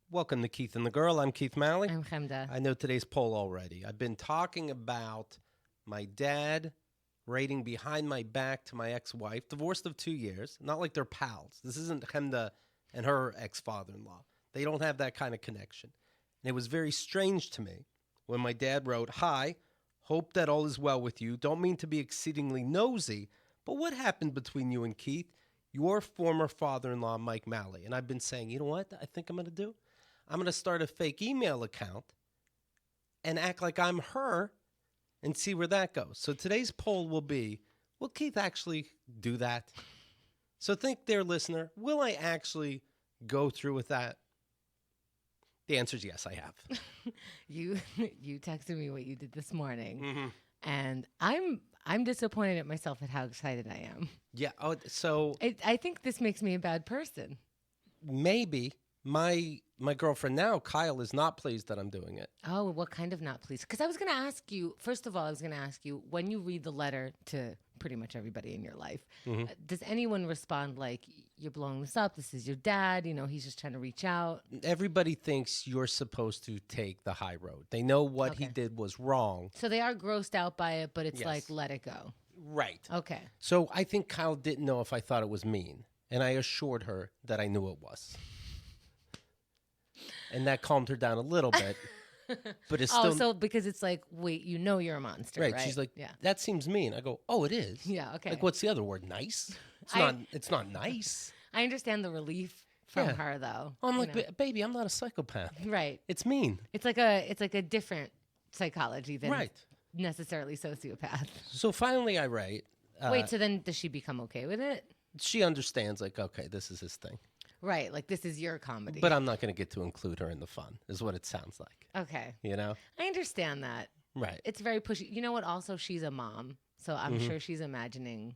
Welcome to Keith and the Girl. I'm Keith Malley. I'm Chemda. I know today's poll already. I've been talking about my dad raiding behind my back to my ex-wife, divorced of 2 years. Not like they're pals. This isn't Chemda and her ex-father-in-law. They don't have that kind of connection. And it was very strange to me when my dad wrote, "Hi, hope that all is well with you. Don't mean to be exceedingly nosy, but what happened between you and Keith? Your former father-in-law, Mike Malley." And I've been saying, you know what I think I'm going to do? I'm going to start a fake email account and act like I'm her and see where that goes. So today's poll will be, will Keith actually do that? So think, dear listener, will I actually go through with that? The answer is yes, I have. You texted me what you did this morning, and I'm disappointed at myself at how excited I am. Yeah. Oh, so I think this makes me a bad person. maybe my girlfriend now, Kyle, is not pleased that I'm doing it. Oh, what kind of not pleased? Because I was going to ask you, first of all, when you read the letter to pretty much everybody in your life, does anyone respond like, you're blowing this up, this is your dad, he's just trying to reach out? Everybody thinks you're supposed to take the high road. They know what he did was wrong. So they are grossed out by it, but it's Yes. like, let it go. Right. Okay. So I think Kyle didn't know if I thought it was mean, and I assured her that I knew it was. And that calmed her down a little bit. But it's still... so because it's like, wait, you're a monster, right? She's like, yeah. That seems mean. I go, oh, it is? Yeah, okay. Like, what's the other word? Nice? It's not nice. I understand the relief from her, though. Oh, I'm like, baby, I'm not a psychopath. Right. It's mean. It's like a different psychology than Right. necessarily sociopath. So finally I write. Wait, so then does she become okay with it? She understands, like, okay, this is his thing. Right, like this is your comedy. But I'm not going to get to include her in the fun, is what it sounds like. Okay. You know? I understand that. Right. It's very pushy. You know what? Also, she's a mom. So I'm sure she's imagining,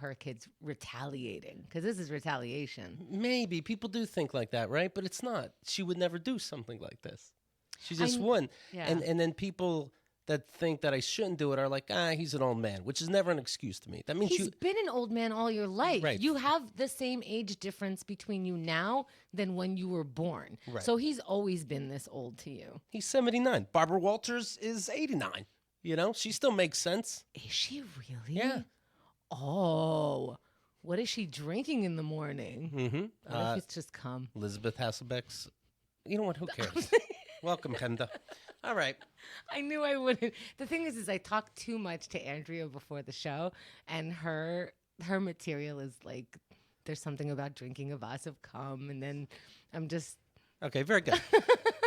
her kids retaliating. Because this is retaliation. Maybe. People do think like that, right? But it's not. She would never do something like this. She just wouldn't. Yeah. And then people that think that I shouldn't do it are like, he's an old man, which is never an excuse to me. That means He's been an old man all your life. Right. You have the same age difference between you now than when you were born. Right. So he's always been this old to you. He's 79. Barbara Walters is 89. She still makes sense. Is she really? Yeah. Oh, what is she drinking in the morning? Mm-hmm. What if it's just cum? Elizabeth Hasselbeck's. You know what? Who cares? Welcome, Chemda. All right. I knew I wouldn't. The thing is I talked too much to Andrea before the show, and her material is like, there's something about drinking a vase of cum, and then I'm just... Okay, very good.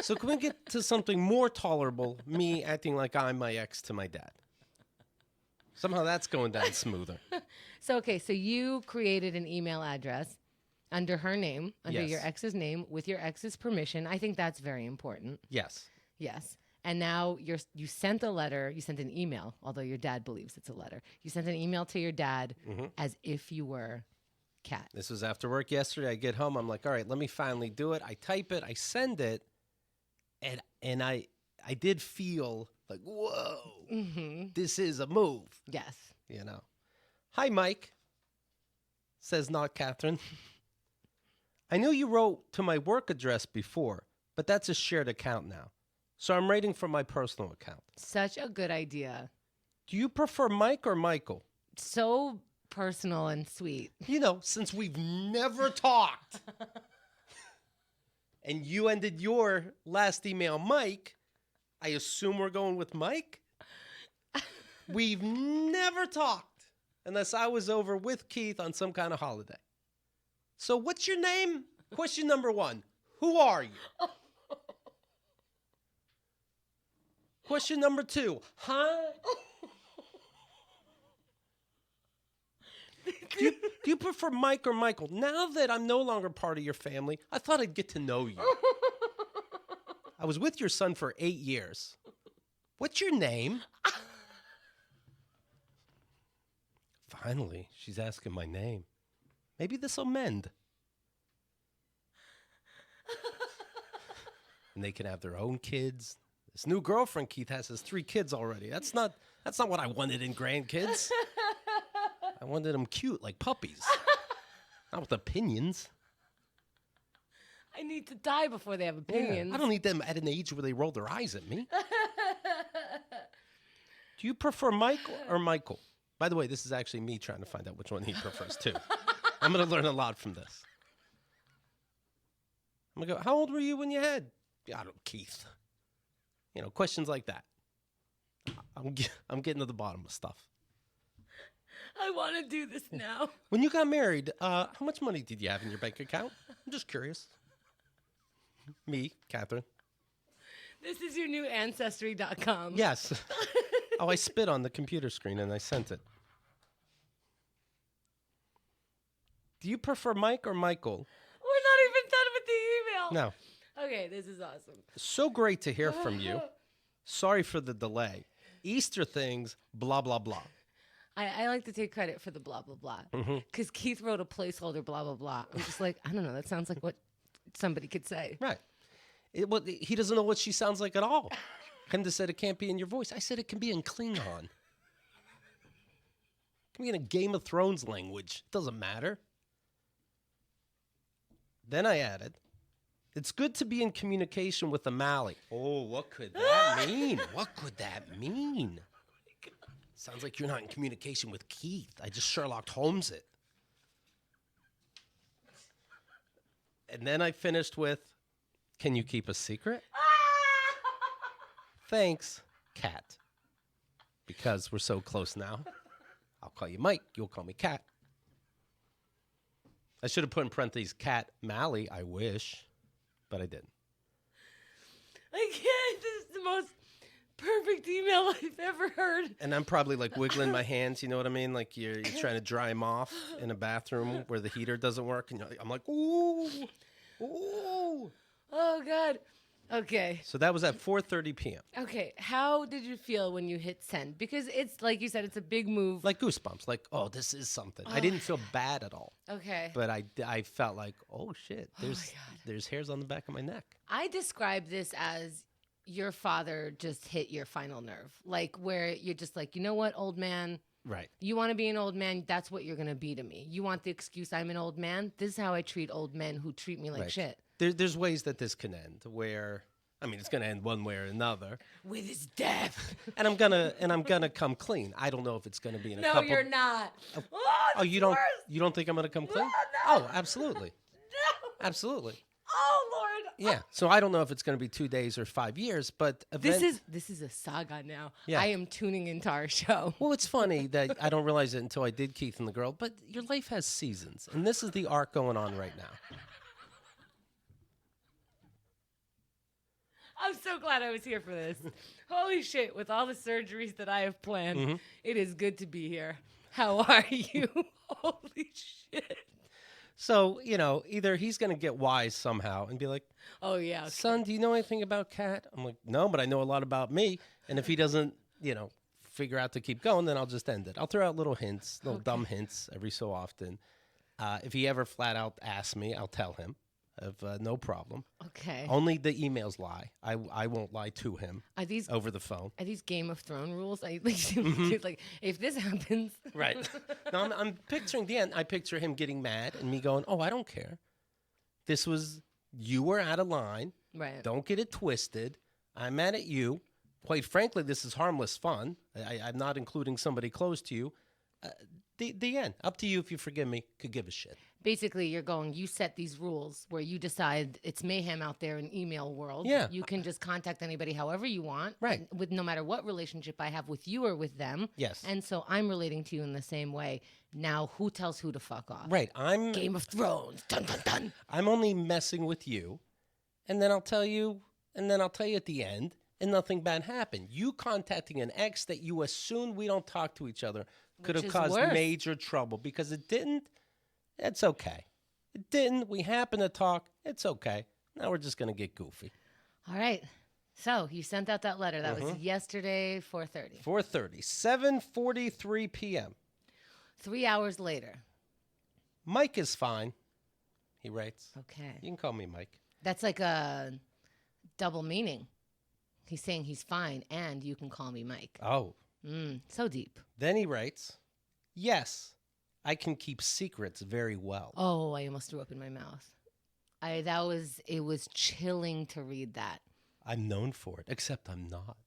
So can we get to something more tolerable, me acting like I'm my ex to my dad? Somehow that's going down smoother. So you created an email address under her name, under your ex's name, with your ex's permission. I think that's very important. Yes. Yes. And now you sent a letter, you sent an email, although your dad believes it's a letter. You sent an email to your dad as if you were Kat. This was after work yesterday. I get home. I'm like, all right, let me finally do it. I type it. I send it. And I did feel like, whoa, this is a move. Yes. Hi, Mike, says not Catherine. I knew you wrote to my work address before, but that's a shared account now. So I'm writing from my personal account. Such a good idea. Do you prefer Mike or Michael? So personal and sweet. Since we've never talked, and you ended your last email, Mike, I assume we're going with Mike? We've never talked unless I was over with Keith on some kind of holiday. So what's your name? Question number 1. Who are you? Question number 2. Huh? Do you prefer Mike or Michael? Now that I'm no longer part of your family, I thought I'd get to know you. I was with your son for 8 years. What's your name? Finally, she's asking my name. Maybe this'll mend. And they can have their own kids. This new girlfriend Keith has 3 kids already. That's not what I wanted in grandkids. I wanted them cute, like puppies. Not with opinions. I need to die before they have opinions. Yeah. I don't need them at an age where they roll their eyes at me. Do you prefer Mike or Michael? By the way, this is actually me trying to find out which one he prefers, too. I'm going to learn a lot from this. I'm going to go, how old were you when you had? I don't, Keith. You know, questions like that. I'm getting to the bottom of stuff. I want to do this now. When you got married, how much money did you have in your bank account? I'm just curious. Me, Catherine. This is your new Ancestry.com. Yes. Oh, I spit on the computer screen and I sent it. Do you prefer Mike or Michael? We're not even done with the email. No. Okay, this is awesome. So great to hear from you. Sorry for the delay. Easter things, blah, blah, blah. I like to take credit for the blah, blah, blah. Because Keith wrote a placeholder, blah, blah, blah. I'm just like, I don't know. That sounds like what somebody could say. Right. He doesn't know what she sounds like at all. Chemda said it can't be in your voice. I said it can be in Klingon. It can be in a Game of Thrones language. It doesn't matter. Then I added, it's good to be in communication with O'Malley. Oh, what could that mean? What could that mean? Sounds like you're not in communication with Keith. I just Sherlock Holmes it. And then I finished with, can you keep a secret? Thanks, Cat. Because we're so close now. I'll call you Mike. You'll call me Cat. I should have put in parentheses, Cat Malley, I wish. But I didn't. I can't. This is the most perfect email I've ever heard. And I'm probably like wiggling my hands, you know what I mean? Like you're trying to dry them off in a bathroom where the heater doesn't work. And I'm like, ooh, ooh. Oh, God. Okay. So that was at 4:30 p.m. Okay. How did you feel when you hit send? Because it's, like you said, it's a big move. Like goosebumps. Like, oh, this is something. I didn't feel bad at all. Okay. But I felt like, oh, shit. Oh, my God. There's hairs on the back of my neck. I describe this as your father just hit your final nerve. Like where you're just like, you know what, old man? Right. You want to be an old man? That's what you're going to be to me. You want the excuse I'm an old man? This is how I treat old men who treat me like shit. There's ways that this can end where, I mean, it's going to end one way or another. With his death. And I'm gonna come clean. I don't know if it's going to be in a couple. No, you're not. Oh, you don't think I'm going to come clean? No. Oh, absolutely. No. Absolutely. Oh, Lord. Yeah. So I don't know if it's going to be 2 days or 5 years, but This is a saga now. Yeah. I am tuning into our show. Well, it's funny that I don't realize it until I did Keith and the Girl, but your life has seasons, and this is the arc going on right now. I'm so glad I was here for this. Holy shit, with all the surgeries that I have planned, it is good to be here. How are you? Holy shit. So, you know, either he's going to get wise somehow and be like, oh, yeah. Okay. Son, do you know anything about Cat? I'm like, no, but I know a lot about me. And if he doesn't, you know, figure out to keep going, then I'll just end it. I'll throw out little hints, little dumb hints every so often. If he ever flat out asks me, I'll tell him. No problem. Okay. Only the emails lie. I won't lie to him over the phone. Are these Game of Thrones rules? Like, if this happens. Right. No, I'm picturing the end. I picture him getting mad and me going, oh, I don't care. You were out of line. Right. Don't get it twisted. I'm mad at you. Quite frankly, this is harmless fun. I'm not including somebody close to you. The end. Up to you if you forgive me. Could give a shit. Basically, you set these rules where you decide it's mayhem out there in email world. Yeah. You can just contact anybody however you want. Right. With no matter what relationship I have with you or with them. Yes. And so I'm relating to you in the same way. Now, who tells who to fuck off? Right. Game of Thrones. Dun, dun, dun. I'm only messing with you, and then I'll tell you at the end, and nothing bad happened. You contacting an ex that you assumed we don't talk to each other could have caused major trouble because it didn't. It's okay. It didn't. We happen to talk. It's okay. Now we're just going to get goofy. All right. So you sent out that letter. That was yesterday, 4:30. 4:30. 7:43 p.m. 3 hours later. Mike is fine, he writes. Okay. You can call me Mike. That's like a double meaning. He's saying he's fine, and you can call me Mike. Oh. So deep. Then he writes, yes, I can keep secrets very well. Oh, I almost threw up in my mouth. It was chilling to read that. I'm known for it, except I'm not,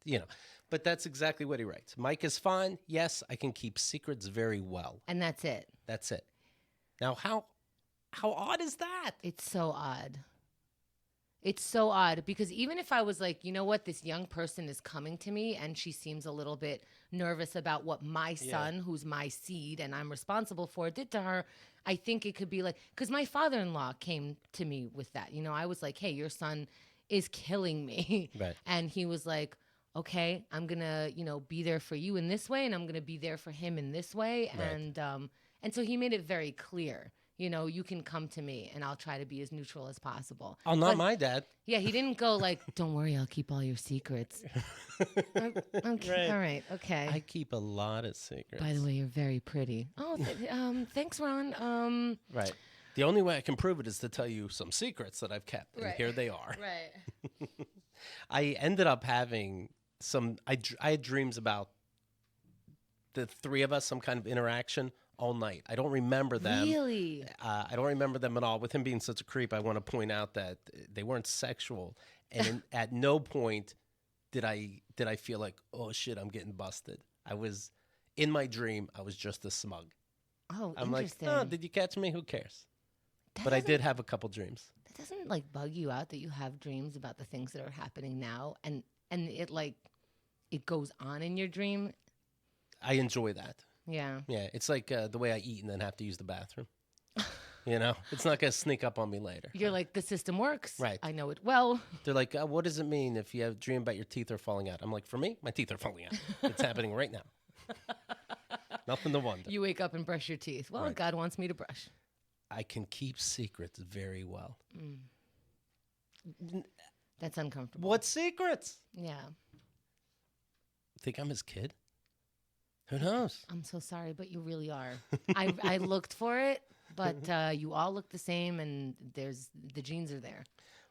But that's exactly what he writes. Mike is fine. Yes, I can keep secrets very well. And that's it. That's it. Now, how odd is that? It's so odd. It's so odd because even if I was like, you know what, this young person is coming to me and she seems a little bit nervous about what my son, who's my seed and I'm responsible for, did to her, I think it could be like, because my father-in-law came to me with that. I was like, hey, your son is killing me. Right. And he was like, okay, I'm going to, be there for you in this way and I'm going to be there for him in this way. Right. And so he made it very clear. You can come to me and I'll try to be as neutral as possible. Oh, not my dad. Yeah, he didn't go like, don't worry, I'll keep all your secrets. Okay, Right. All right, okay. I keep a lot of secrets. By the way, you're very pretty. Oh, thanks, Ron. Right. The only way I can prove it is to tell you some secrets that I've kept, and here they are. Right. I ended up having I had dreams about the three of us, some kind of interaction all night. I don't remember them. Really? I don't remember them at all. With him being such a creep, I want to point out that they weren't sexual, and at no point did I feel like, oh shit, I'm getting busted. I was in my dream. I was just a smug. Oh, I'm like, interesting. oh, did you catch me? Who cares? That But I doesn't- did have a couple dreams. That doesn't like bug you out that you have dreams about the things that are happening now, and it like it goes on in your dream. I enjoy that. Yeah. Yeah, it's like the way I eat and then have to use the bathroom. It's not going to sneak up on me later. You're like, the system works. Right. I know it well. They're like, what does it mean if you have a dream about your teeth are falling out? I'm like, for me, my teeth are falling out. It's happening right now. Nothing to wonder. You wake up and brush your teeth. Well, Right. God wants me to brush. I can keep secrets very well. That's uncomfortable. What secrets? Yeah. Think I'm his kid? Who knows? I'm so sorry, but you really are. I looked for it, but you all look the same, and the genes are there.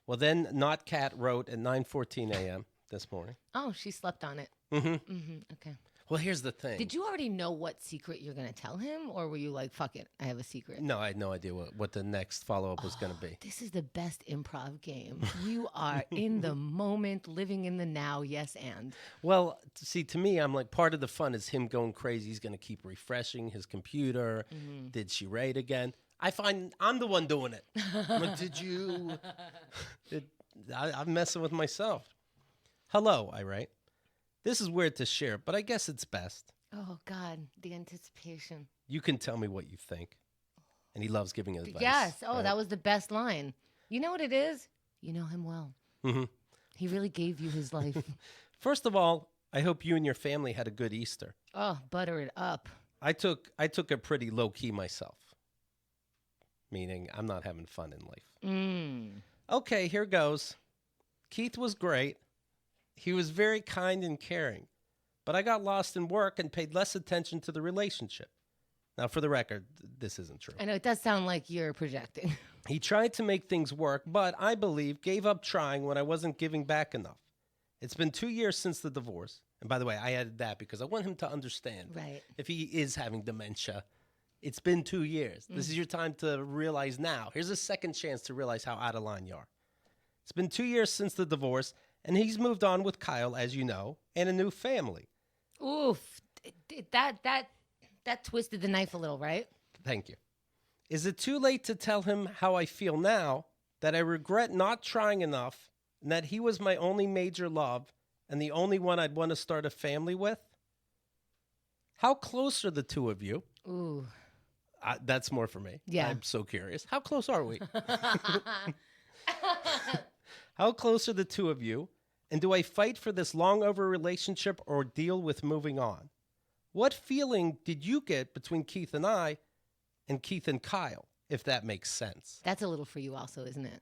Well, then Not Cat wrote at 9:14 a.m. this morning. Oh, she slept on it. Okay. Well, here's the thing. Did you already know what secret you're going to tell him, or were you like, fuck it, I have a secret? No, I had no idea what the next follow-up was going to be. This is the best improv game. You are in the moment, living in the now, yes, and. Well, see, to me, I'm like, part of the fun is him going crazy. He's going to keep refreshing his computer. Did she raid again? I find I'm the one doing it. I'm like, did you? I'm messing with myself. Hello, I write. This is weird to share, but I guess it's best. Oh, God, the anticipation. You can tell me what you think. And he loves giving advice. Yes. Oh, right? that was the best line. You know what it is? You know him well. He really gave you his life. First of all, I hope you and your family had a good Easter. Oh, butter it up. I took it pretty low key myself. Meaning I'm not having fun in life. Okay, here goes. Keith was great. He was very kind and caring, but I got lost in work and paid less attention to the relationship. Now, for the record, this isn't true. I know it does sound like you're projecting. He tried to make things work, but I believe gave up trying when I wasn't giving back enough. It's been 2 years since the divorce. And by the way, I added that because I want him to understand. Right. If he is having dementia, it's been 2 years. This is your time to realize now. Here's a second chance to realize how out of line you are. It's been 2 years since the divorce, and he's moved on with Kyle, as you know, and a new family. Oof. That twisted the knife a little, right? Thank you. Is it too late to tell him how I feel now, that I regret not trying enough, and that he was my only major love and the only one I'd want to start a family with? How close are the two of you? Ooh. That's more for me. Yeah. I'm so curious. How close are we? How close are the two of you? And do I fight for this long over relationship or deal with moving on? What feeling did you get between Keith and I and Keith and Kyle, if that makes sense? That's a little for you also, isn't it?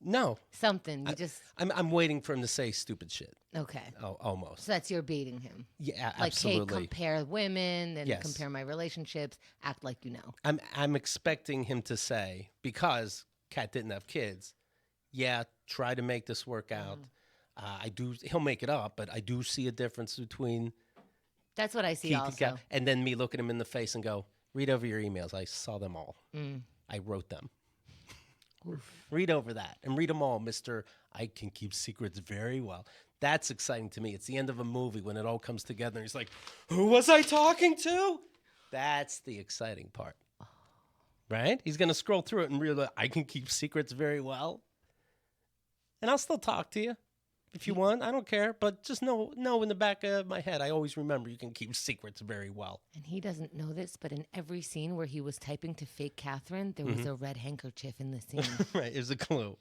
No. Something. You just. I'm waiting for him to say stupid shit. Okay. Oh, almost. So that's your baiting him. Yeah, Like, absolutely. hey, compare women and Yes. compare my relationships. Act like you know. I'm expecting him to say, because Kat didn't have kids, yeah, try to make this work out. He'll make it up, but I do see a difference between That's what I see Keith and also. Kat. And then me look at him in the face and go, Read over your emails. I saw them all. I wrote them. Oof. Read over that and read them all, Mr. I can keep secrets very well. That's exciting to me. It's the end of a movie when it all comes together. And he's like, who was I talking to? That's the exciting part. Right? He's going to scroll through it and realize I can keep secrets very well. And I'll still talk to you if you want. I don't care. But just know in the back of my head, I always remember you can keep secrets very well. And he doesn't know this, but in every scene where he was typing to fake Catherine, there was a red handkerchief in the scene. Right, here's a clue.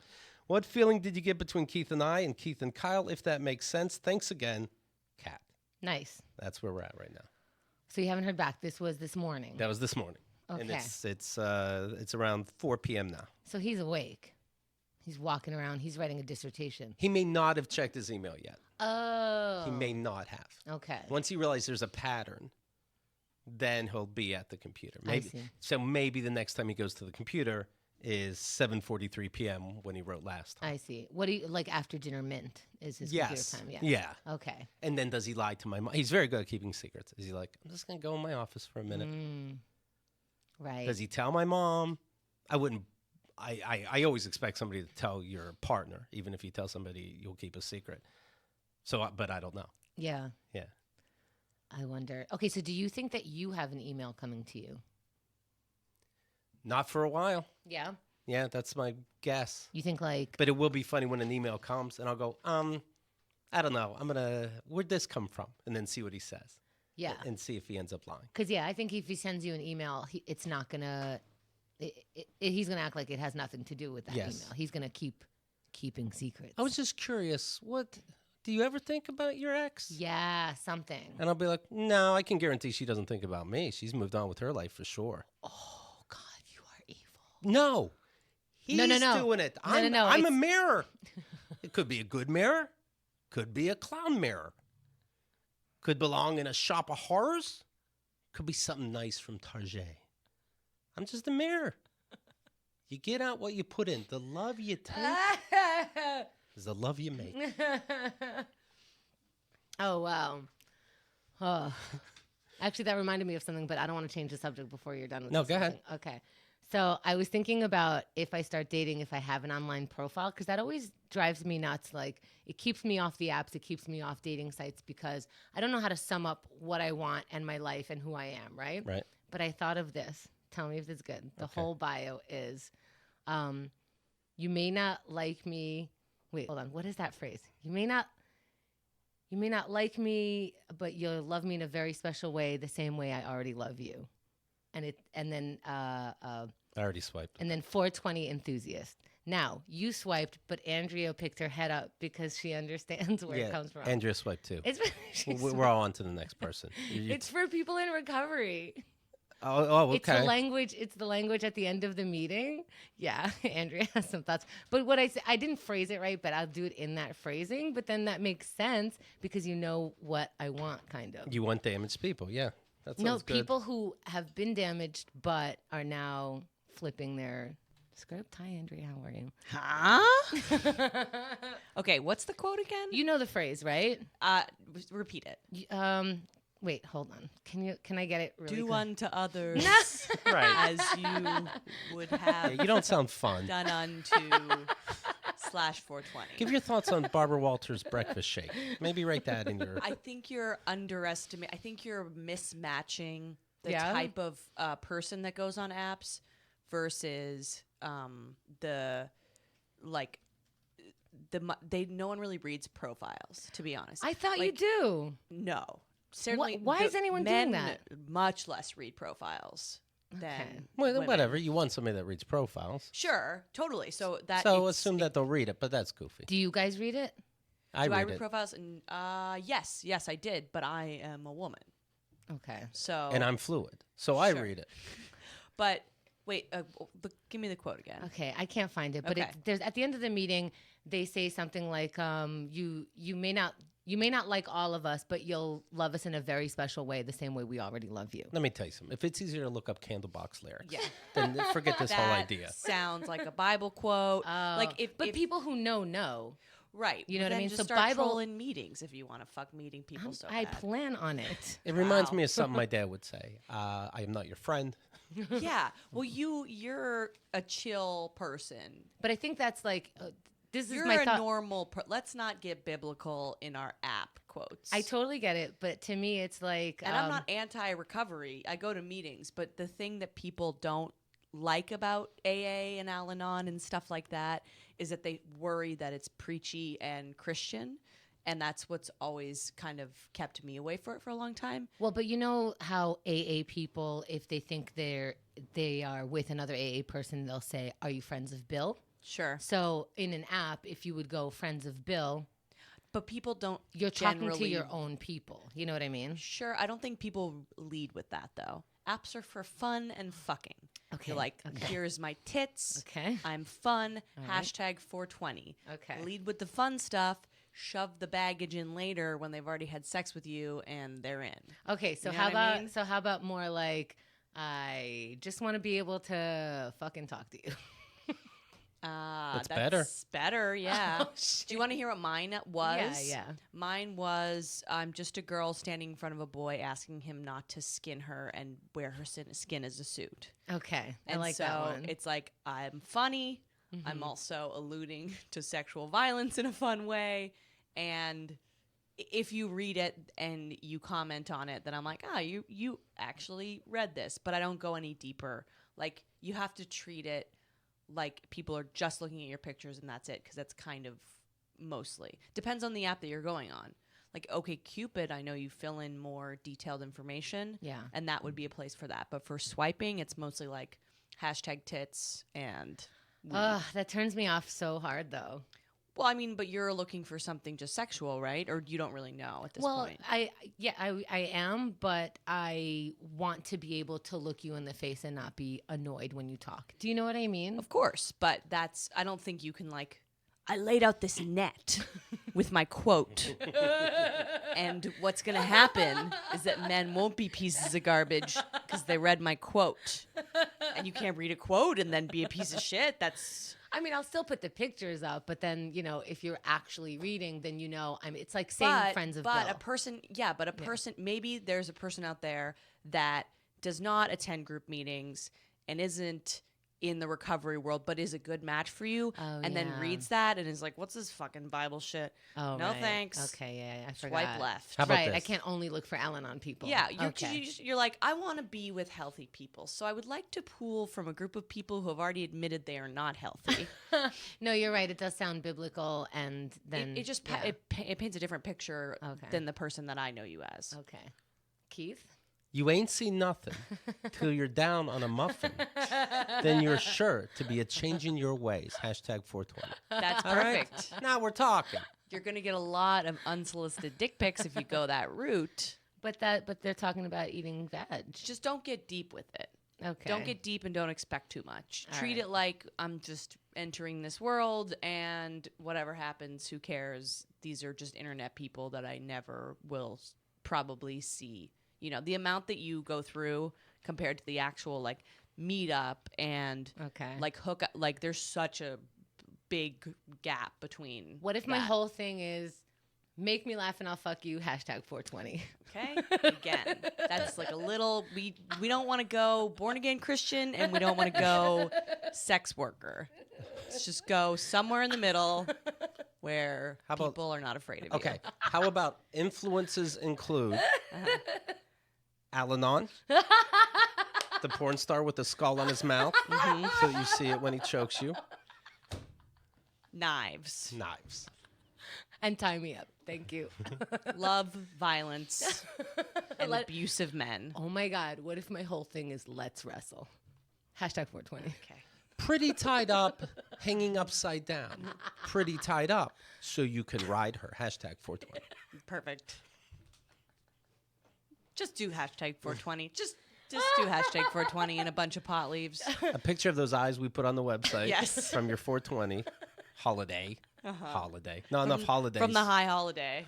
What feeling did you get between Keith and I and Keith and Kyle, if that makes sense? Thanks again, Kat. Nice. That's where we're at right now. So you haven't heard back. This was this morning. That was this morning. Okay. And it's around 4 p.m. now. So he's awake. He's walking around. He's writing a dissertation. He may not have checked his email yet. Oh. He may not have. Okay. Once he realizes there's a pattern, then he'll be at the computer. I see. So maybe the next time he goes to the computer is 7:43 p.m. when he wrote last time. I see. What do you like after dinner mint is his computer time? Yeah. Yeah. Okay. And then does he lie to my mom? He's very good at keeping secrets. Is he like, I'm just going to go in my office for a minute? Right. Does he tell my mom? I wouldn't. I always expect somebody to tell your partner, even if you tell somebody you'll keep a secret. So, but I don't know. Yeah. Yeah. I wonder. Okay, so do you think that you have an email coming to you? Not for a while. Yeah. Yeah, that's my guess. You think like But it will be funny when an email comes and I'll go, I don't know. Where'd this come from? And then see what he says. yeah. And see if he ends up lying. Because I think if he sends you an email, it's not gonna. He's gonna act like it has nothing to do with that Yes. email. He's gonna keep keeping secrets. I was just curious. What do you ever think about your ex? Yeah, something. And I'll be like, no, I can guarantee she doesn't think about me. She's moved on with her life for sure. Oh God, you are evil. No. He's No. doing it. No, I'm a mirror. It could be a good mirror. Could be a clown mirror. Could belong in a shop of horrors. Could be something nice from Target. I'm just a mirror. You get out what you put in. The love you take is the love you make. Oh wow. Oh. Actually, that reminded me of something, but I don't want to change the subject before you're done with No, this go ahead. something. Okay. So I was thinking about if I start dating, if I have an online profile, because that always drives me nuts. Like, it keeps me off the apps. It keeps me off dating sites because I don't know how to sum up what I want and my life and who I am, right? Right. But I thought of this. Tell me if this is good. The whole bio is, you may not like me. Wait, hold on. What is that phrase? You may not like me, but you'll love me in a very special way, the same way I already love you. And then I already swiped. and then 420 enthusiast. Now, you swiped, but Andrea picked her head up because she understands where it comes from. Andrea swiped too. It's We're all on to the next person. it's for people in recovery. Oh, okay. It's the language. It's the language at the end of the meeting. Yeah, Andrea has some thoughts. But what I didn't phrase it right, but I'll do it in that phrasing. But then that makes sense because you know what I want, kind of. You want damaged people, yeah. That sounds No, good. people who have been damaged but are now flipping their script. Hi, Andrea. How are you? Huh? Okay, what's the quote again? You know the phrase, right? Repeat it. Wait, hold on. Can I get it really Do quick? unto others Right. as you would have Yeah, you don't sound fun. done unto /420. Give your thoughts on Barbara Walters' breakfast shake. Maybe write that in your... I think you're underestimating. I think you're mismatching the Yeah? type of person that goes on apps versus no one really reads profiles, to be honest. I thought you Like, do. No, certainly. Why is anyone doing men that? Much less read profiles than Well, women. whatever. You want somebody that reads profiles. Sure, totally. So that So it's- assume that they'll read it, but that's goofy. Do you guys read it? I Do I read read it. profiles? And yes, I did, but I am a woman, Okay. so And I'm fluid. So I Sure. read it. But wait, give me the quote again. Okay, I can't find it, but Okay. there's at the end of the meeting, they say something like, "You may not like all of us, but you'll love us in a very special way, the same way we already love you." Let me tell you something. If it's easier to look up Candlebox lyrics, Yeah. then forget this whole That idea. sounds like a Bible quote. But if, people who know. Right. You know what I Then mean? Just So start Bible- trolling meetings if you want to fuck meeting people so I bad. plan on it. It reminds Wow. me of something my dad would say. I am not your friend. Yeah. Well, you're a chill person. But I think that's like, this You're is my a thought. normal. Let's not get biblical in our app quotes. I totally get it, but to me, it's like, And I'm not anti-recovery. I go to meetings, but the thing that people don't like about AA and Al-Anon and stuff like that is that they worry that it's preachy and Christian, and that's what's always kind of kept me away from it for a long time. Well, but you know how AA people, if they think they are with another AA person, they'll say, "Are you friends of Bill?" Sure, So in an app, if you would go friends of Bill, but people don't. you're talking to generally- your own people. You know what I mean? Sure, I don't think people lead with that though. Apps are for fun and fucking. Okay, You're like, okay. here's my tits. Okay. I'm fun. All right. Hashtag 420. Okay. Lead with the fun stuff. Shove the baggage in later when they've already had sex with you and they're in. Okay, so You know how what I about mean? how about more like, I just want to be able to fucking talk to you. That's better. Better, yeah. Oh, Do you want to hear what mine was? Yeah. Mine was I'm just a girl standing in front of a boy asking him not to skin her and wear her skin as a suit. Okay, I And like so that one. it's like I'm funny. I'm also alluding to sexual violence in a fun way. And if you read it and you comment on it, then I'm like, you actually read this, but I don't go any deeper. Like you have to treat it like people are just looking at your pictures and that's it, because that's kind of mostly depends on the app that you're going on. Like OkCupid, I know you fill in more detailed information, Yeah. and that would be a place for that. But for swiping, it's mostly like hashtag tits and. weed. Ugh, that turns me off so hard, though. Well, I mean, but you're looking for something just sexual, right? Or you don't really know at this point. I am, but I want to be able to look you in the face and not be annoyed when you talk. Do you know what I mean? Of course, but I don't think you can I laid out this net with my quote. And what's going to happen is that men won't be pieces of garbage because they read my quote. And you can't read a quote and then be a piece of shit. I mean, I'll still put the pictures up, but then, if you're actually reading, then it's like saying friends of But Bill. a person, maybe there's a person out there that does not attend group meetings and isn't in the recovery world, but is a good match for you, and then yeah. reads that and is like, what's this fucking Bible shit? Oh, no right. thanks. Okay, yeah, I Swipe forgot. left. How about Right, I this? can't only look for Al-Anon people. Yeah, okay. you're like, I want to be with healthy people, so I would like to pool from a group of people who have already admitted they are not healthy. No, you're right. It does sound biblical, and then it just yeah. it paints a different picture Okay. than the person that I know you as. Okay, Keith. You ain't seen nothing till you're down on a muffin. Then you're sure to be a changing your ways. Hashtag 420. That's All right? perfect. Now we're talking. You're gonna get a lot of unsolicited dick pics if you go that route. But they're talking about eating veg. Just don't get deep with it. Okay. Don't get deep and don't expect too much. All Treat right. it like I'm just entering this world, and whatever happens, who cares? These are just internet people that I never will probably see. The amount that you go through compared to the actual meetup and Okay. hook up, there's such a big gap between. What if my that. whole thing is make me laugh and I'll fuck you? Hashtag 420. Okay, again, that's a little. We don't want to go born again Christian, and we don't want to go sex worker. Let's just go somewhere in the middle where How about- people are not afraid of Okay. How about influences include Al-Anon, the porn star with the skull on his mouth, so that you see it when he chokes you. you. Knives, Knives. And tie me up. Thank you. love, violence, and abusive men. Oh my God. What if my whole thing is let's wrestle? Hashtag 420. Okay. Pretty tied up, hanging upside down. Pretty tied up, so you can ride her. Hashtag 420. Perfect. Just do hashtag 420. Just do hashtag 420 and a bunch of pot leaves. A picture of those eyes we put on the website. Yes. From your 420 holiday. Holiday. Not enough holidays. From the high holiday.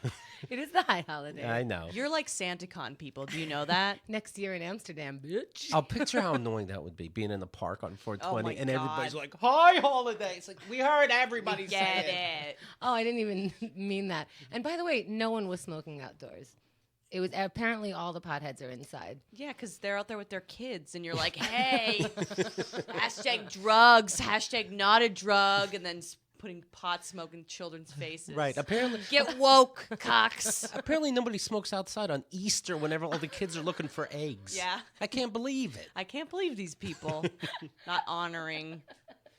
It is the high holiday. I know. You're like SantaCon people. Do you know that? Next year in Amsterdam, bitch. I'll picture how annoying that would be, being in the park on 420 my and everybody's God. like, "Hi, holiday!" It's like we heard everybody say Get it. it. Oh, I didn't even mean that. And by the way, no one was smoking outdoors. It was apparently all the potheads are inside. Yeah, because they're out there with their kids, and you're like, hey, hashtag drugs, hashtag not a drug, and then putting pot smoke in children's faces. Right. Apparently, Get woke, cocks. apparently nobody smokes outside on Easter whenever all the kids are looking for eggs. Yeah. I can't believe it. I can't believe these people not honoring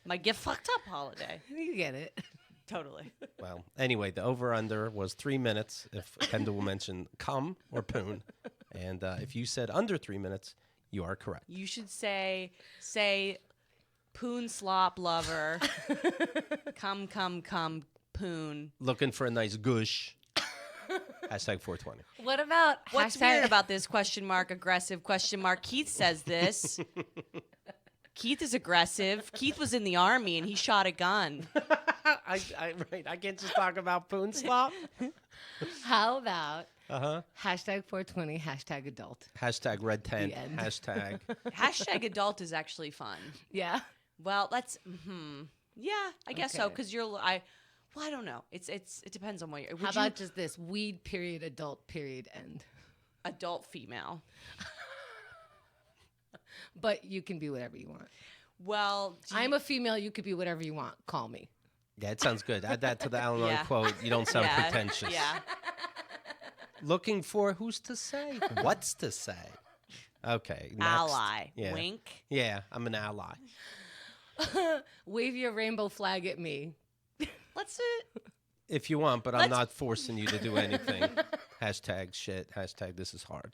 my get fucked up holiday. You get it. Totally. Well, anyway, the over-under was 3 minutes if Chemda will mention cum or poon. And if you said under 3 minutes, you are correct. You should say poon slop lover. Come, poon. Looking for a nice gush. Hashtag 420. What about What's hashtag- weird about this ? Aggressive ? Keith says this. Keith is aggressive. Keith was in the army and he shot a gun. Right. I can't just talk about poon slop. How about Uh-huh. hashtag 420, hashtag adult? Hashtag red tent. The end. Hashtag. Hashtag adult is actually fun. Yeah. Well, let's. Yeah, I guess so. Okay. Because well, I don't know. It depends on what you're. How about just this? Weed period, adult period, end. adult female? But you can be whatever you want. Well, I'm a female. You could be whatever you want. Call me. Yeah, it sounds good. Add that to the Al-Anon Yeah. quote. You don't sound yeah, pretentious. Yeah. Looking for who's to say? What's to say? Okay. Next. Ally. Yeah. Wink. Yeah, I'm an ally. Wave your rainbow flag at me. Let's If you want, but I'm Let's- not forcing you to do anything. Hashtag shit. Hashtag this is hard.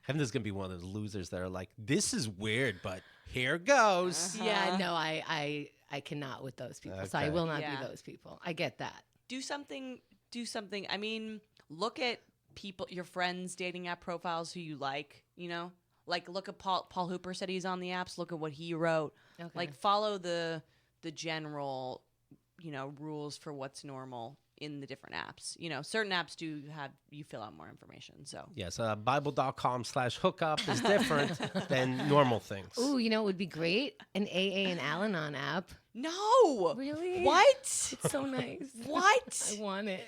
Heaven's going to be one of those losers that are like, this is weird, but here goes. Yeah, no, I cannot with those people. So I Okay. will not Yeah. be those people. I get that. do something. I mean, look at people, your friends' dating app profiles who you like. You know, like look at Paul Hooper said he's on the apps. Look at what he wrote. Okay. Like follow the general, rules for what's normal in the different apps. Certain apps do have you fill out more information. So Yes, Bible.com/hookup is different than normal things. Ooh, you know what would be great? An AA and Al-Anon app. no, Really? What? It's so nice. What? I want it.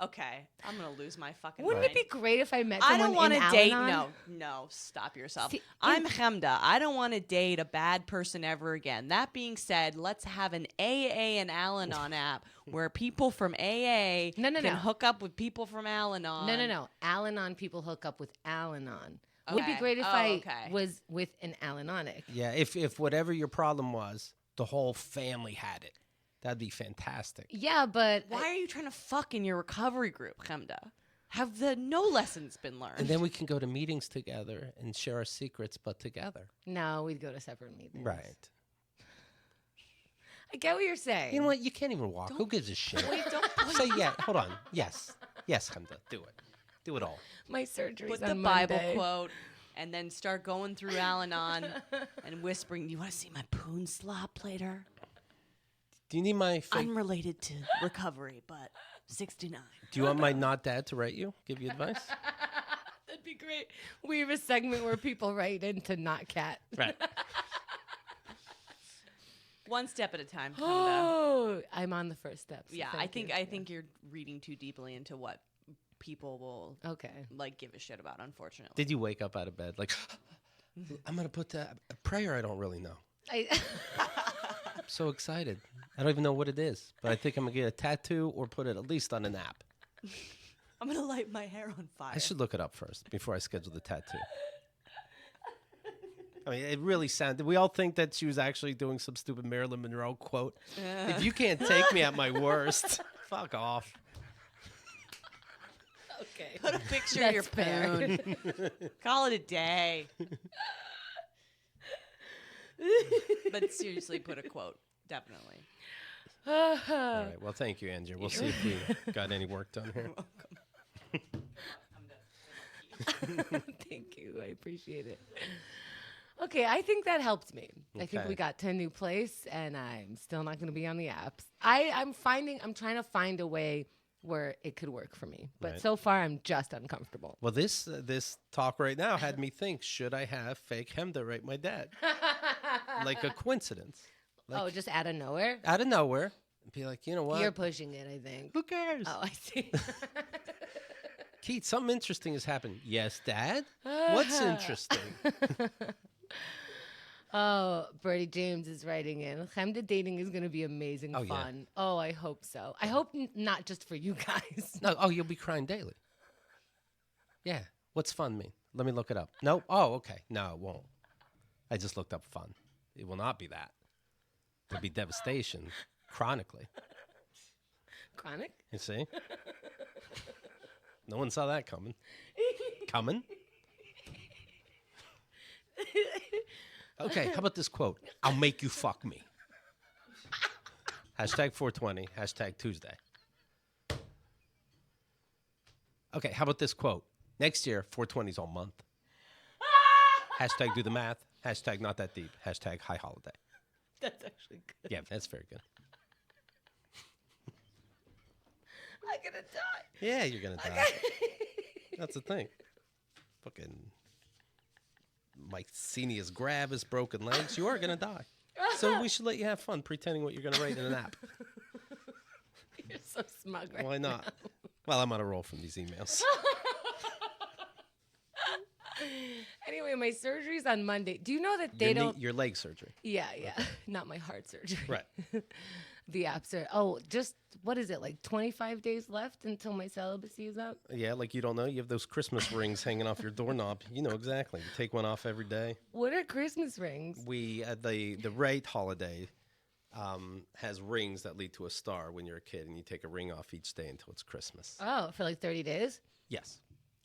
Okay, I'm gonna lose my fucking Wouldn't mind. it be great if I met I someone don't want in to date. Al-Anon? No, stop yourself. See, I'm Chemda. I don't want to date a bad person ever again. That being said, let's have an AA and Al-Anon app where people from AA No. can hook up with people from Al-Anon. No. Al-Anon people hook up with Al-Anon. Would be Okay. great if Oh, I okay. was with an Al-Anonic. Yeah, if whatever your problem was, the whole family had it. That'd be fantastic. Yeah, but Why are you trying to fuck in your recovery group, Chemda? Have the no lessons been learned? And then we can go to meetings together and share our secrets, but together. no, we'd go to separate meetings. Right. I get what you're saying. You know what? You can't even walk. Who gives a shit? Wait, don't Say yeah. Hold on. Yes. Yes, Chemda. Do it. Do it all. My surgery's put the on Bible Monday. quote and then start going through Al-Anon and whispering, "You want to see my poon slop later?" Do you need my fake? Unrelated to recovery, but 69. Do you want my not dad to write you? Give you advice? That'd be great. We have a segment where people write into not cat. Right. One step at a time, Chemda. Oh, I'm on the first step. so Yeah, thank you. I think you're reading too deeply into what people will Okay. give a shit about, unfortunately. Did you wake up out of bed like, I'm going to put a prayer I don't really know? I'm so excited. I don't even know what it is, but I think I'm going to get a tattoo or put it at least on an app. I'm going to light my hair on fire. I should look it up first before I schedule the tattoo. I mean, it really sounded. We all think that she was actually doing some stupid Marilyn Monroe quote. If you can't take me at my worst, fuck off. Okay. Put a picture of your That's fair. poon. Call it a day. But seriously, put a quote. Definitely. All right. Well, thank you, Andrew. We'll see if we got any work done here. Thank you. I appreciate it. Okay, I think that helped me. I think Okay. we got to a new place, and I'm still not going to be on the apps. I'm trying to find a way where it could work for me. But Right. so far, I'm just uncomfortable. Well, this talk right now had me think: should I have fake Chemda rate my dad? Like a coincidence, like Oh, just out of nowhere? out of nowhere, and be like, you know what? You're pushing it, I think. Who cares? Oh, I see. Keith, something interesting has happened. Yes, Dad. What's interesting? Oh, Bertie James is writing in. Chemda dating is going to be amazing Oh, yeah. fun. Oh, I hope so. I hope not just for you guys. No. Oh, you'll be crying daily. Yeah. What's fun mean? Let me look it up. No. Oh, okay. No, it won't. I just looked up fun. It will not be that. It'll be devastation chronically. Chronic? You see? No one saw that coming. Coming? Okay, how about this quote? I'll make you fuck me. Hashtag 420, hashtag Tuesday. Okay, how about this quote? Next year, 420's all month. Hashtag do the math, hashtag not that deep, hashtag high holiday. That's actually good. Yeah, that's very good. I'm going to die. Yeah, you're going to die. That's the thing. Fucking Mike Senior's grab his broken legs. You are going to die. So we should let you have fun pretending what you're going to write in an app. You're so smug right Why not? Well, I'm on a roll from these emails. Anyway, my surgery's on Monday. Do you know that they don't... Your leg surgery. Yeah. Not my heart surgery. Right. The apps are... Oh, just... What is it? Like 25 days left until my celibacy is up? Yeah, like you don't know. You have those Christmas rings hanging off your doorknob. You know exactly. You take one off every day. What are Christmas rings? We the rate holiday has rings that lead to a star when you're a kid, and you take a ring off each day until it's Christmas. Oh, for like 30 days? Yes.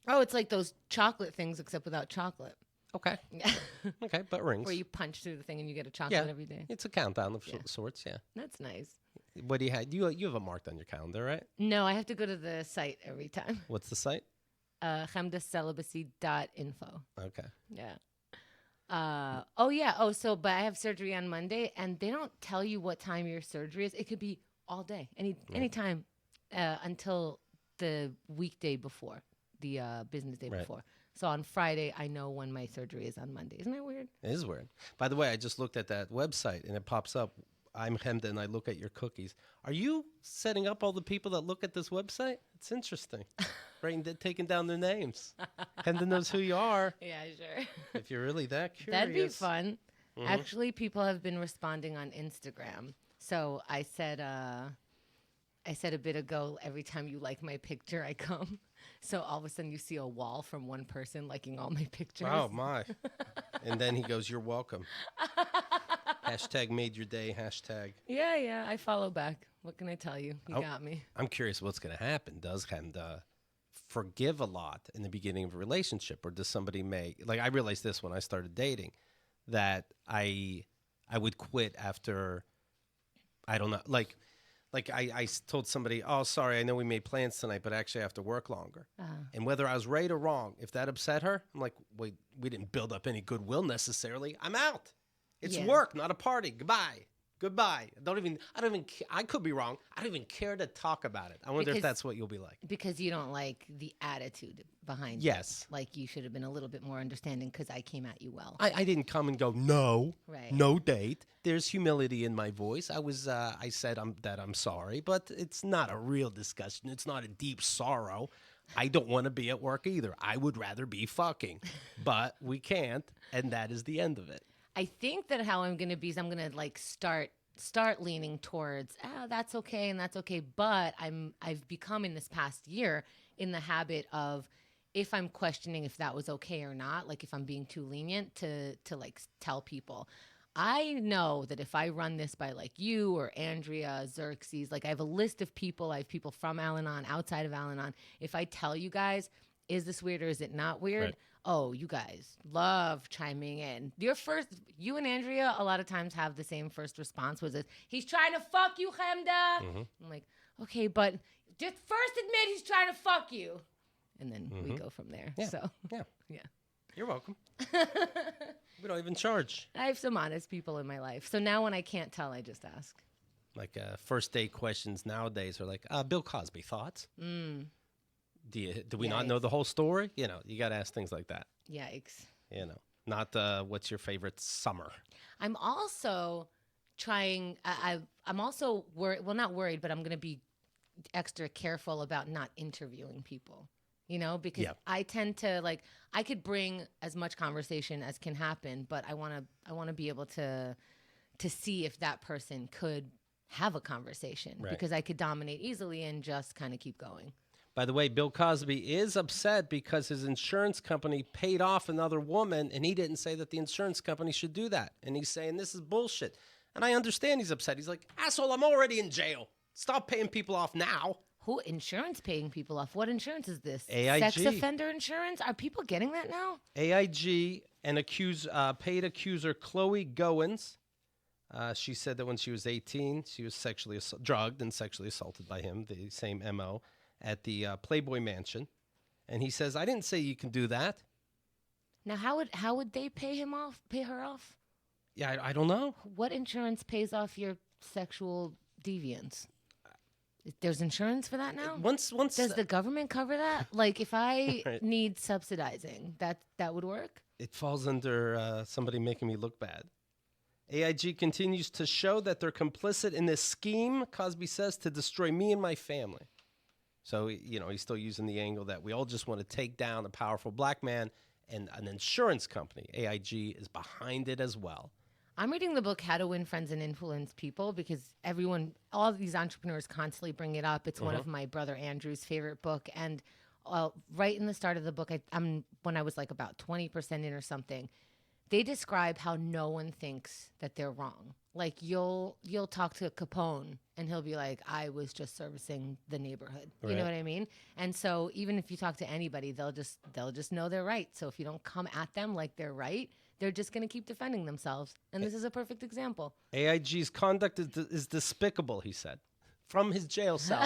Oh, it's like those chocolate things except without chocolate. Okay. Yeah. Okay, but rings. Where you punch through the thing and you get a chocolate every day. It's a countdown of Yeah. sorts. Yeah. That's nice. What do you have? You have it marked on your calendar, right? No, I have to go to the site every time. What's the site? Chemdacelibacy.info. Okay. Yeah. But I have surgery on Monday, and they don't tell you what time your surgery is. It could be all day, any time until the weekday before, the business day Right. before. So on Friday, I know when my surgery is on Monday. Isn't that weird? It is weird. By the way, I just looked at that website, and it pops up. I'm Chemda, and I look at your cookies. Are you setting up all the people that look at this website? It's interesting. Taking down their names. Chemda knows who you are. Yeah, sure. If you're really that curious. That'd be fun. Mhm. Actually, people have been responding on Instagram. So I said a bit ago, every time you like my picture, I come. So all of a sudden you see a wall from one person liking all my pictures. Oh, my. And then he goes, you're welcome. Hashtag made your day, hashtag. Yeah, I follow back. What can I tell you? You got me. I'm curious what's going to happen. Does Chemda forgive a lot in the beginning of a relationship, or does somebody I realized this when I started dating, that I would quit after, I don't know, I told somebody, oh, sorry, I know we made plans tonight, but actually I have to work longer. And whether I was right or wrong, if that upset her, I'm like, wait, we didn't build up any goodwill necessarily. I'm out. It's Yeah. work, not a party. Goodbye. I don't even, I could be wrong. I don't even care to talk about it. I wonder if Because- that's what you'll be like. Because you don't like the attitude behind Yes. it. Like you should have been a little bit more understanding because I came at you well. I didn't come and go, no, Right. no date. There's humility in my voice. I said that I'm sorry, but it's not a real discussion. It's not a deep sorrow. I don't want to be at work either. I would rather be fucking, but we can't, and that is the end of it. I think that how I'm going to be is I'm going to like start leaning towards, that's okay and that's okay. But I've become in this past year in the habit of, if I'm questioning if that was okay or not, like if I'm being too lenient, to like tell people. I know that if I run this by like you or Andrea, Xerxes, like I have a list of people, I have people from Al-Anon, outside of Al-Anon. If I tell you guys, is this weird or is it not weird? Right. Oh, you guys love chiming in. You and Andrea a lot of times have the same first response, was this, he's trying to fuck you, Chemda. Mm-hmm. I'm like, okay, but just first admit he's trying to fuck you. And then we go from there. Yeah. So, Yeah. yeah. You're welcome. We don't even charge. I have some honest people in my life. So now when I can't tell, I just ask. Like first date questions nowadays are like, Bill Cosby, thoughts? Do we not know the whole story? You know, you got to ask things like that. Yikes. You know, not what's your favorite summer? I'm also trying. I'm also worried. Well, not worried, but I'm going to be extra careful about not interviewing people. You know, because I tend to like. I could bring as much conversation as can happen, but I want to be able to see if that person could have a conversation because I could dominate easily and just kind of keep going. By the way, Bill Cosby is upset because his insurance company paid off another woman, and he didn't say that the insurance company should do that. And he's saying this is bullshit. And I understand he's upset. He's like, asshole, I'm already in jail. Stop paying people off now. Who insurance paying people off? What insurance is this? AIG. Sex offender insurance? Are people getting that now? AIG and paid accuser Chloe Goins. She said that when she was 18, she was sexually drugged and sexually assaulted by him, the same MO, at the Playboy Mansion. And he says, I didn't say you can do that. Now, how would they pay her off? Yeah, I don't know. What insurance pays off your sexual deviance? There's insurance for that now? Once Does the government cover that? Like, if I Right. need subsidizing, that would work? It falls under somebody making me look bad. AIG continues to show that they're complicit in this scheme, Cosby says, to destroy me and my family. So, you know, he's still using the angle that we all just want to take down a powerful black man, and an insurance company, AIG, is behind it as well. I'm reading the book How to Win Friends and Influence People because all of these entrepreneurs constantly bring it up. It's one of my brother Andrew's favorite book. And right in the start of the book, when I was like about 20% in or something, they describe how no one thinks that they're wrong. Like you'll talk to Capone and he'll be like, I was just servicing the neighborhood. You know what I mean? And so even if you talk to anybody, they'll just know they're right. So if you don't come at them like they're right, they're just going to keep defending themselves. And this is a perfect example. AIG's conduct is despicable, he said, from his jail cell.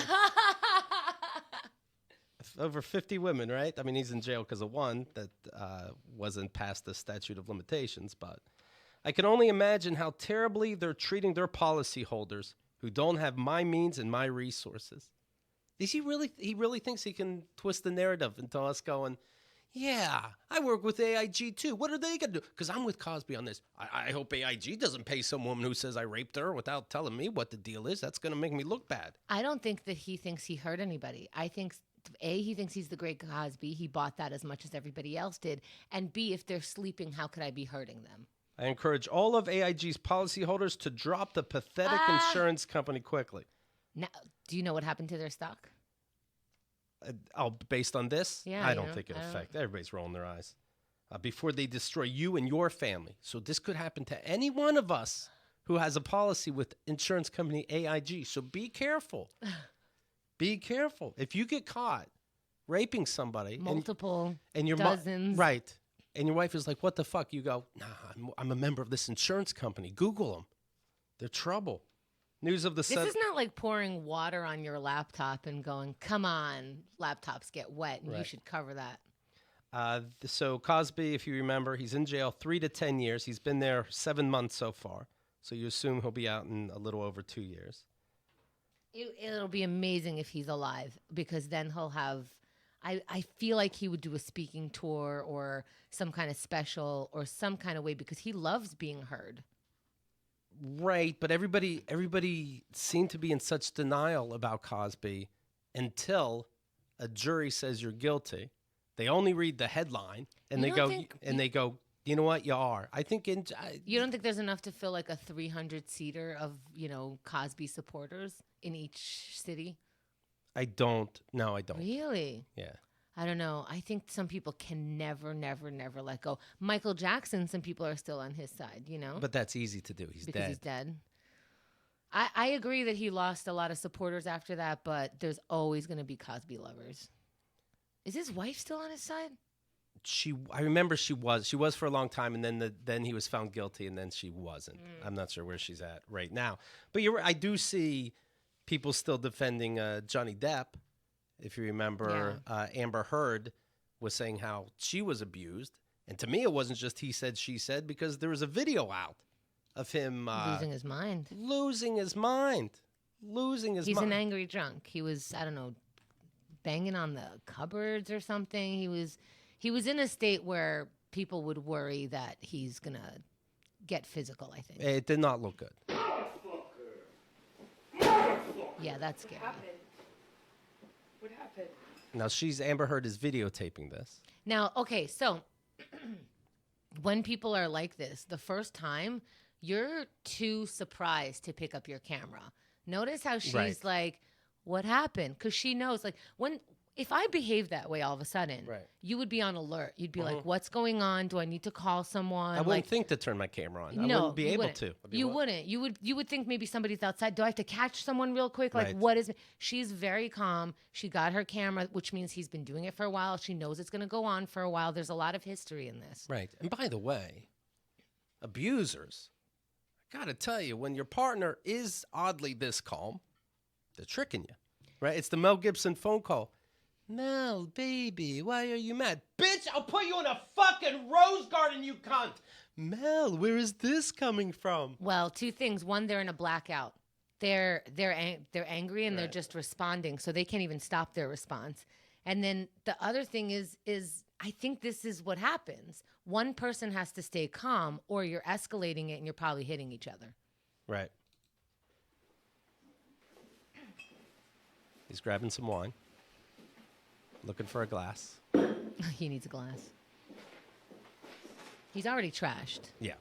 Over 50 women, right? I mean, he's in jail because of one that wasn't past the statute of limitations. But I can only imagine how terribly they're treating their policyholders who don't have my means and my resources. He really thinks he can twist the narrative into us going, yeah, I work with AIG too. What are they going to do? Because I'm with Cosby on this. I hope AIG doesn't pay some woman who says I raped her without telling me what the deal is. That's going to make me look bad. I don't think that he thinks he hurt anybody. I think, A, he thinks he's the great Cosby. He bought that as much as everybody else did. And B, if they're sleeping, how could I be hurting them? I encourage all of AIG's policyholders to drop the pathetic insurance company quickly. Now, do you know what happened to their stock? Based on this, Yeah, I don't think it'll affect. Everybody's rolling their eyes. Before they destroy you and your family. So this could happen to any one of us who has a policy with insurance company AIG. So be careful. Be careful. If you get caught raping somebody, Multiple, and your dozens. Right, and your wife is like, "What the fuck?" You go, "Nah, I'm a member of this insurance company. Google them. They're trouble." News of the This is not like pouring water on your laptop and going, come on, laptops get wet, and you should cover that. So Cosby, if you remember, he's in jail 3 to 10 years. He's been there 7 months so far. So you assume he'll be out in a little over 2 years. It'll be amazing if he's alive because then he'll have, I feel like he would do a speaking tour or some kind of special or some kind of way because he loves being heard. Right, but everybody seemed to be in such denial about Cosby until a jury says you're guilty. They only read the headline and they go, you know what, you are. I think you don't think there's enough to fill like a 300-seater of Cosby supporters in each city? I don't. No, I don't. Really? Yeah. I don't know. I think some people can never let go. Michael Jackson, some people are still on his side, But that's easy to do. He's dead. I agree that he lost a lot of supporters after that, but there's always going to be Cosby lovers. Is his wife still on his side? I remember she was for a long time, and then he was found guilty, and then she wasn't. I'm not sure where she's at right now. But I do see people still defending Johnny Depp. If you remember, Amber Heard was saying how she was abused. And to me, it wasn't just he said, she said, because there was a video out of him Losing his mind. Losing his mind. He's an angry drunk. He was, I don't know, banging on the cupboards or something. He was in a state where people would worry that he's gonna get physical, I think. It did not look good. Yeah, that's scary. What happened? Now Amber Heard is videotaping this. Now, okay, so when people are like this, the first time, you're too surprised to pick up your camera. Notice how she's like, what happened? Because she knows, like, if I behave that way all of a sudden, you would be on alert. You'd be like, what's going on? Do I need to call someone? I wouldn't think to turn my camera on. I wouldn't be able to. You wouldn't. You would think maybe somebody's outside. Do I have to catch someone real quick? Like, what is it? She's very calm. She got her camera, which means he's been doing it for a while. She knows it's going to go on for a while. There's a lot of history in this. Right. And by the way, abusers, I got to tell you, when your partner is oddly this calm, they're tricking you. Right? It's the Mel Gibson phone call. Mel, baby, why are you mad? Bitch, I'll put you in a fucking rose garden, you cunt. Mel, where is this coming from? Well, two things. One, they're in a blackout. They're angry and they're just responding, so they can't even stop their response. And then the other thing is I think this is what happens. One person has to stay calm, or you're escalating it and you're probably hitting each other. Right. He's grabbing some wine. Looking for a glass. He needs a glass. He's already trashed. Yeah.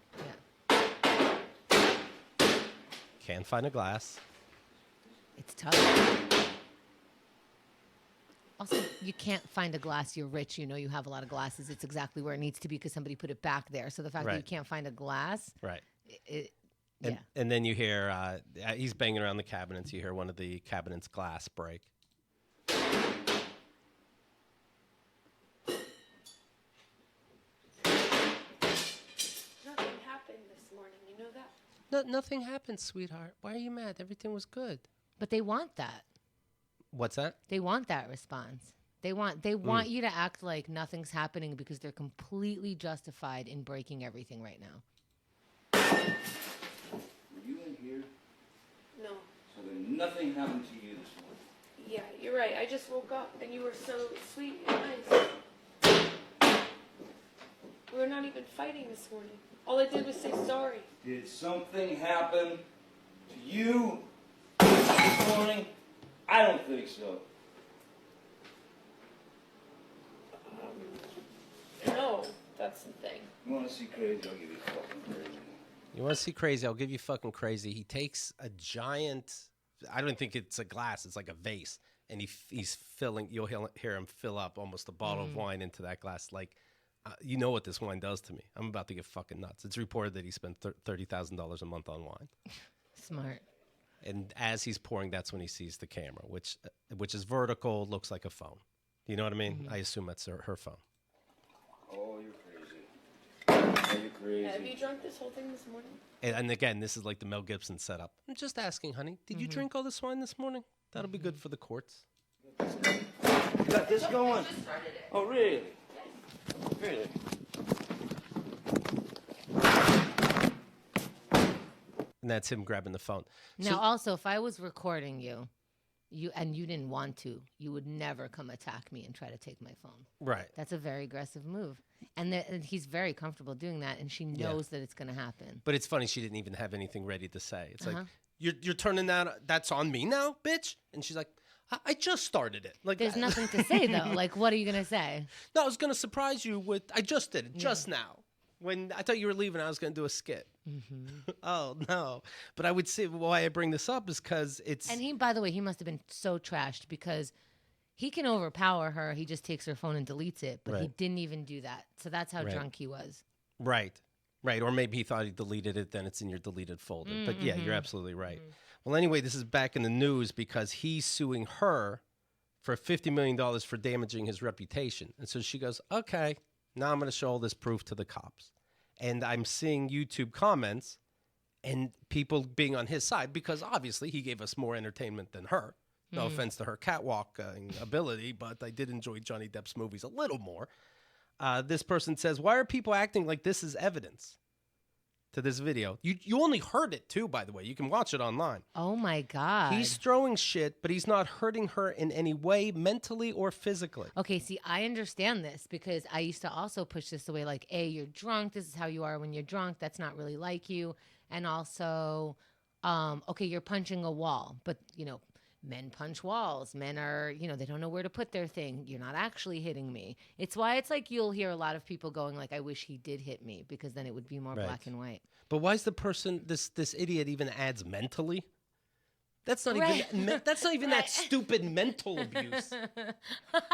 Yeah. Can't find a glass. It's tough. Also, you can't find a glass. You're rich. You know you have a lot of glasses. It's exactly where it needs to be because somebody put it back there. So the fact that you can't find a glass. Right. Yeah. And then you hear, he's banging around the cabinets. You hear one of the cabinets' glass break. Nothing happened, sweetheart. Why are you mad? Everything was good. But they want that. What's that? They want that response. They want you to act like nothing's happening because they're completely justified in breaking everything right now. Were you in here? No. So then nothing happened to you this morning? Yeah, you're right. I just woke up and you were so sweet and nice. We were not even fighting this morning. All I did was say sorry. Did something happen to you this morning? I don't think so. No, that's the thing. You want to see crazy? I'll give you fucking crazy. You want to see crazy? I'll give you fucking crazy. He takes a giant, I don't think it's a glass, it's like a vase. And he's filling, you'll hear him fill up almost a bottle of wine into that glass. Like, you know what this wine does to me. I'm about to get fucking nuts. It's reported that he spent $30,000 a month on wine. Smart. And as he's pouring, that's when he sees the camera, which is vertical, looks like a phone. You know what I mean? Mm-hmm. I assume that's her phone. Oh, you're crazy. Oh, you're crazy. Have you drunk this whole thing this morning? And again, this is like the Mel Gibson setup. I'm just asking, honey, did you drink all this wine this morning? That'll be good for the courts. You got this going? Oh, really? Really? And that's him grabbing the phone. Now, also, if I was recording you and you didn't want to, you would never come attack me and try to take my phone. Right. That's a very aggressive move. And he's very comfortable doing that, and she knows that it's going to happen. But it's funny, she didn't even have anything ready to say. It's like, you're turning that's on me now, bitch? And she's like, I just started it. Like, there's nothing to say, though. Like, what are you going to say? No, I was going to surprise you with, I just did it, just now. When I thought you were leaving, I was going to do a skit. Mm-hmm. Oh, no. But I would say why I bring this up is because it's... And he, by the way, he must have been so trashed because he can overpower her. He just takes her phone and deletes it. But he didn't even do that. So that's how drunk he was. Right. Or maybe he thought he deleted it, then it's in your deleted folder. Mm-hmm. But yeah, you're absolutely right. Mm-hmm. Well, anyway, this is back in the news because he's suing her for $50 million for damaging his reputation. And so she goes, okay, now I'm going to show all this proof to the cops. And I'm seeing YouTube comments and people being on his side because obviously he gave us more entertainment than her. No offense to her catwalking ability, but I did enjoy Johnny Depp's movies a little more. This person says, why are people acting like this is evidence? to this video. You only heard it too, by the way. You can watch it online. Oh my God. He's throwing shit, but he's not hurting her in any way, mentally or physically. Okay, see, I understand this because I used to also push this away like, A, you're drunk. This is how you are when you're drunk. That's not really like you. And also, okay, you're punching a wall, but, men punch walls. Men are, they don't know where to put their thing. You're not actually hitting me. It's why it's like you'll hear a lot of people going like, I wish he did hit me, because then it would be more black and white. But why is the person, this idiot even adds mentally? That's not even that stupid mental abuse.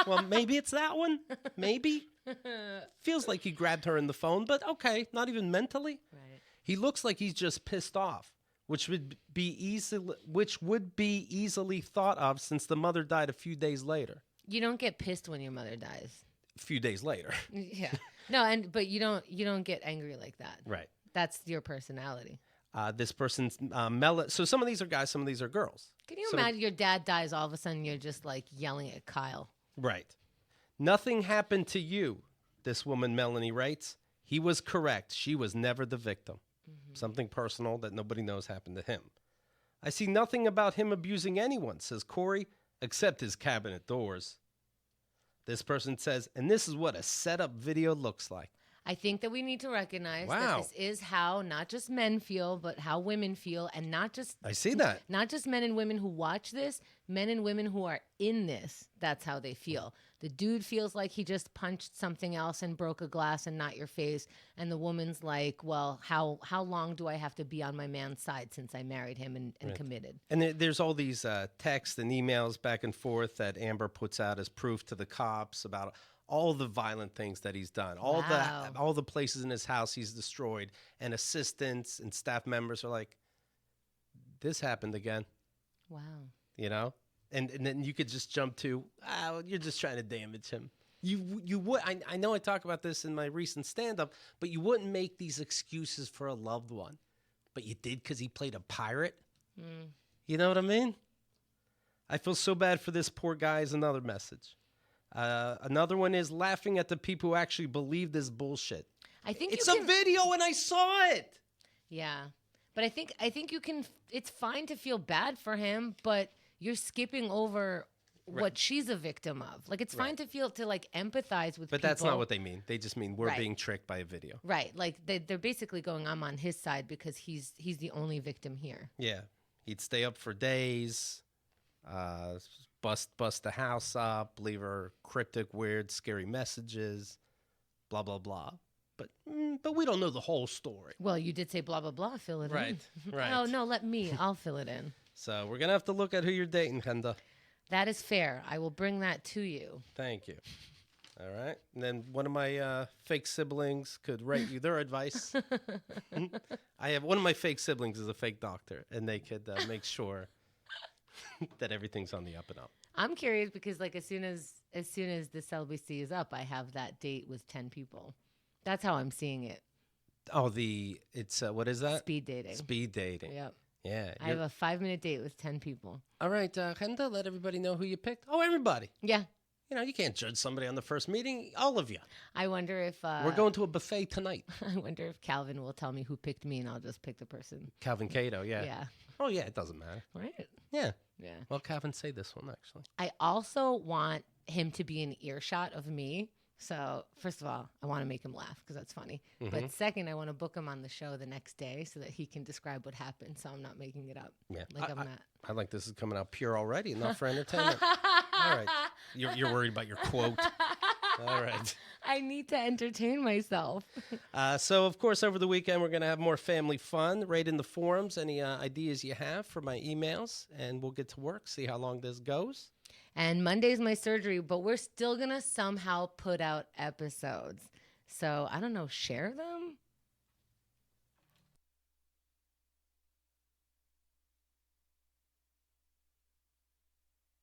Well, maybe it's that one. Maybe. Feels like he grabbed her in the phone, but okay, not even mentally. Right. He looks like he's just pissed off, which would be easily thought of since the mother died a few days later. You don't get pissed when your mother dies. A few days later. Yeah. No, but you don't get angry like that. Right. That's your personality. This person's so some of these are guys, some of these are girls. Can you imagine your dad dies, all of a sudden you're just like yelling at Kyle? Right. Nothing happened to you, this woman Melanie writes. He was correct. She was never the victim. Something personal that nobody knows happened to him. I see nothing about him abusing anyone, says Corey, except his cabinet doors. This person says, and this is what a setup video looks like. I think that we need to recognize Wow. that this is how not just men feel, but how women feel, and not just I see that. not just men and women who watch this, men and women who are in this. That's how they feel. The dude feels like he just punched something else and broke a glass and not your face, and the woman's like, well, how long do I have to be on my man's side since I married him and Right. committed? And there's all these texts and emails back and forth that Amber puts out as proof to the cops about all the violent things that he's done, Wow. all the places in his house he's destroyed, and assistants and staff members are like, this happened again, Wow. And then you could just jump to, you're just trying to damage him. You would, I know I talk about this in my recent stand-up, but you wouldn't make these excuses for a loved one, but you did because he played a pirate. You know what I mean? I feel so bad for this poor guy is another message. Another one is laughing at the people who actually believe this bullshit. I think It's you a can, video and I saw it. Yeah. But I think you can, it's fine to feel bad for him, but you're skipping over what she's a victim of. Like, it's fine to feel, to like empathize with But people. that's not what they mean. They just mean we're Right. being tricked by a video. Right. Like they're basically going, I'm on his side because he's the only victim here. Yeah. He'd stay up for days, bust the house up, leave her cryptic, weird, scary messages, blah, blah, blah. But we don't know the whole story. Well, you did say blah, blah, blah, fill it in. Right. Oh, no, let me. I'll fill it in. So we're going to have to look at who you're dating, Chemda. That is fair. I will bring that to you. Thank you. All right. And then one of my fake siblings could write you their advice. I have one of my fake siblings is a fake doctor, and they could make sure that everything's on the up and up. I'm curious because, like, as soon as this LBC is up, I have that date with 10 people. That's how I'm seeing it. Oh, it's what is that? Speed dating. Speed dating. Yep. Yeah. I have a 5-minute date with 10 people. All right, Chemda, let everybody know who you picked. Oh, everybody. Yeah. You can't judge somebody on the first meeting. All of you. I wonder if We're going to a buffet tonight. I wonder if Calvin will tell me who picked me, and I'll just pick the person. Calvin Cato, yeah. Yeah. Oh, yeah, it doesn't matter. Right. Yeah. Yeah. Well, Calvin, say this one, actually. I also want him to be in earshot of me. So, first of all, I want to make him laugh because that's funny. But second, I want to book him on the show the next day so that he can describe what happened. So I'm not making it up. Yeah. Like I'm not. I like this is coming out pure already, not for entertainment. All right. You're worried about your quote. All right. I need to entertain myself. So, of course, over the weekend, we're going to have more family fun. Write in the forums any ideas you have for my emails, and we'll get to work, see how long this goes. And Monday's my surgery, but we're still going to somehow put out episodes. So, I don't know, share them?